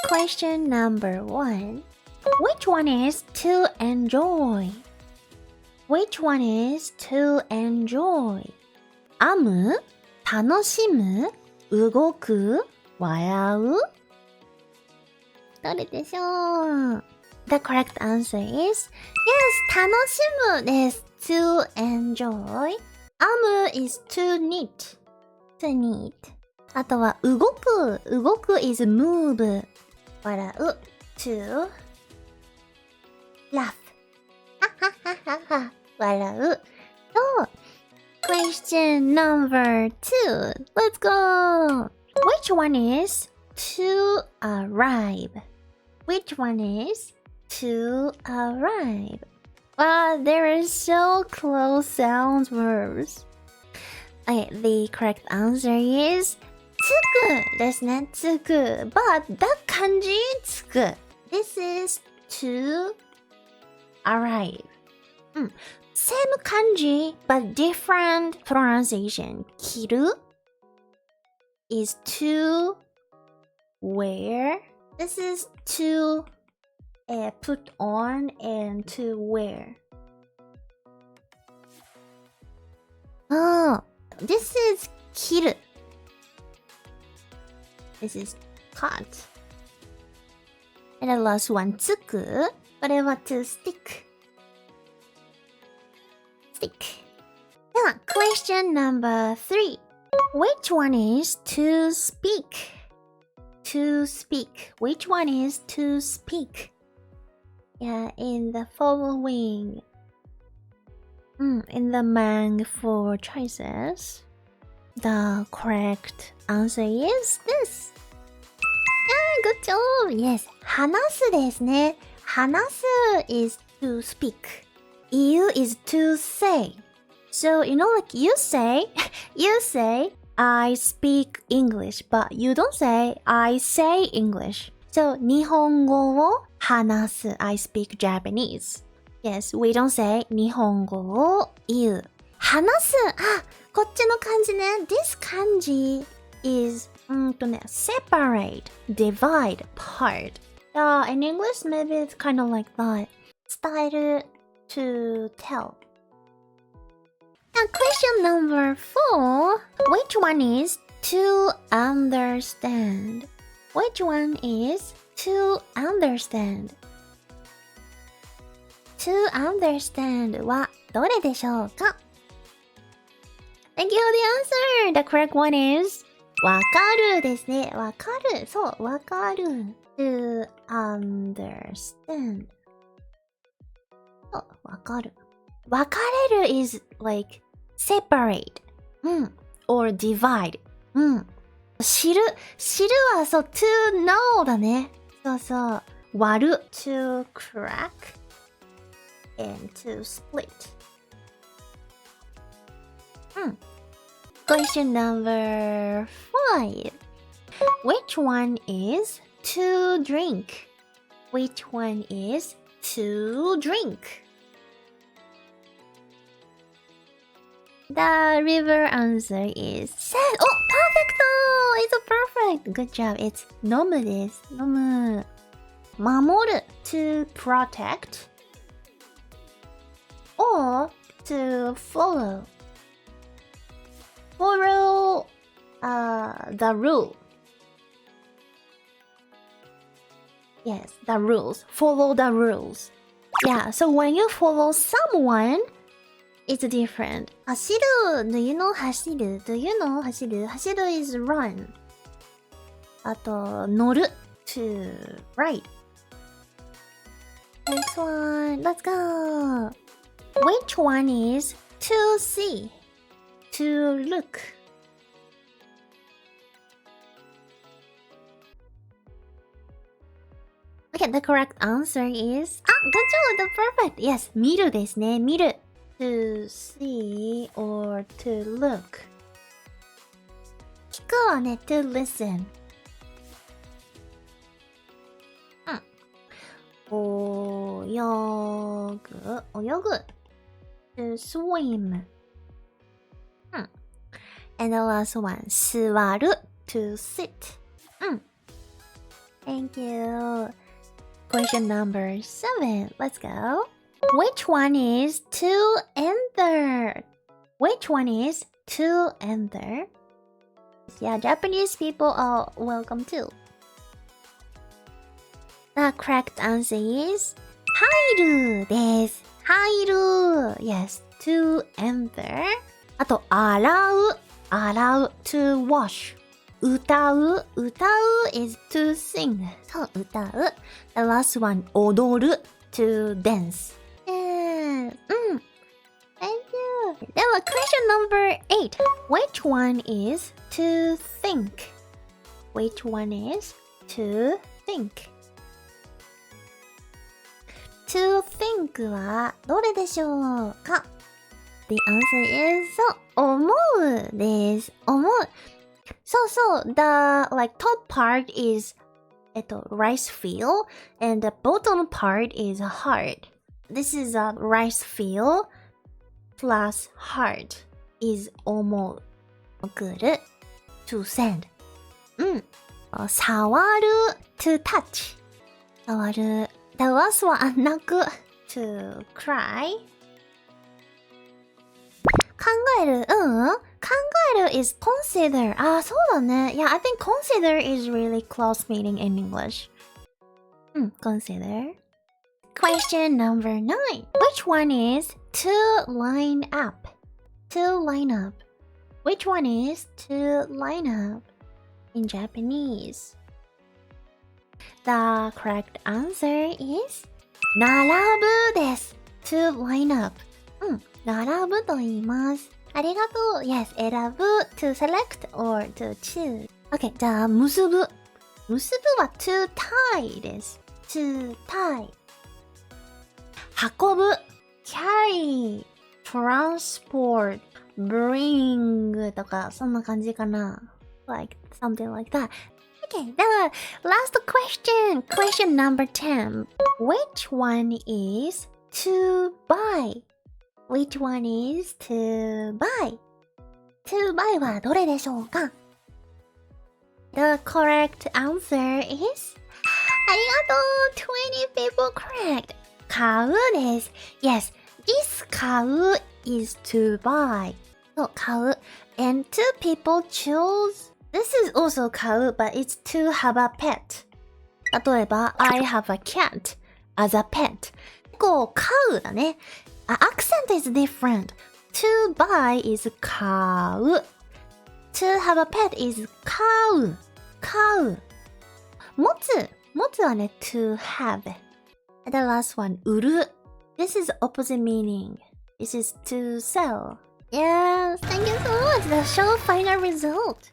Question number 1. Which one is to enjoy? Which one is to enjoy? 編む、楽しむ、動く、笑う。どれでしょう? The correct answer is yes, 楽しむです。To enjoy. 編む is to knit. To knit. あとは動く。動く is move. 笑う to laugh. ははははは。笑う。と Question number 2. Let's go. Which one is to arrive? Which one is to arrive? Wow, there are so close sound verbs. Okay, the correct answer is つくですね。つく。But that 漢字つく。This is to arrive. Same 漢字 but different pronunciation. 着る is to wear. This is to put on and to wear. Oh, this is 着る. This is cut. And the last one つく. But I want to stick. Stick. Now, question number 3. Which one is to speak? To speak. Which one is to speak? Yeah, in the following. In the mang 4 choices, the correct answer is this. Yeah, good job. Yes, 話すですね。話す is to speak. You is to say. So, you know, like you say, I speak English, but you don't say, I say English. So, 日本語を話す I speak Japanese. Yes, we don't say 日本語を言う。話すこっちの漢字ね。This 漢字 is, separate, divide, part. In English, maybe it's kind of like that. Style to tell. Now, question number 4. Which one is to understand? Which one is to understand? To understand はどれでしょうか? Thank you for the answer. The correct one is わかるですね。わかる。そう、わかる。To understand. そう、わかる。分かれる is like separate. Or divide. 知る。知るはそう、to know だね。そうそう。割る。to crack. And to split. Question number 5. Which one is to drink? Which one is to drink? The river answer is sad. Oh, perfecto! It's perfect. Good job. It's 飲むです。飲む。守る to protect. Or to follow. Follow the rule. Yes, the rules. Follow the rules. Yeah, so when you follow someone, it's different. 走る Do you know 走る Do you know 走る走る is run. あと、乗る to ride. Next one. Let's go. Which one is to see? To look. Okay, the correct answer is... good job! Perfect! Yes, 見るですね。見る。To see or to look. 聞くはね、to listen. 泳ぐ。To swim. And the last one, 座る to sit. Thank you. Question number 7. Let's go. Which one is two and third? Which one is two and third? Yeah, Japanese people are welcome too. The correct answer is 入るです。入る。Yes, to enter. あと、洗う。洗う。to wash. 歌う。歌う is to sing. そう、歌う。The last one, 踊る。to dance. Thank you. では、question number 8. Which one is to think? Which one is to think? To think はどれでしょうか？ The answer is 思うです。思う。そう。The like top part is rice field and the bottom part is heart. This is a rice field plus heart is 思う。送る to send. 触る to touch. 触る。The last one, 泣く to cry. 考える、考える is consider. そうだね。Yeah, I think consider is really close meaning in English. Consider. Question number 9. Which one is to line up? To line up. Which one is to line up in Japanese? The correct answer is 並ぶです。to line up. 並ぶと言います。ありがとう。Yes, 選ぶ to select or to choose. Okay, じゃあ結ぶ。結ぶは to tie です。to tie. 運ぶ carry, transport, bring とかそんな感じかな。Like something like that.Okay, the last question. Question number 10. Which one is to buy? Which one is to buy? To buy はどれでしょうか？ The correct answer is ありがとう !20 people correct! 買うです。Yes, this 買う is to buy. そう、買う。And two people choose...This is also 買う but it's to have a pet. 例えば I have a cat as a pet. こう買うだね。Accent is different. To buy is 買う。To have a pet is 買う。買う。持つはね to have. The last one 売る。This is opposite meaning. This is to sell. Yes, thank you so much. The show final result.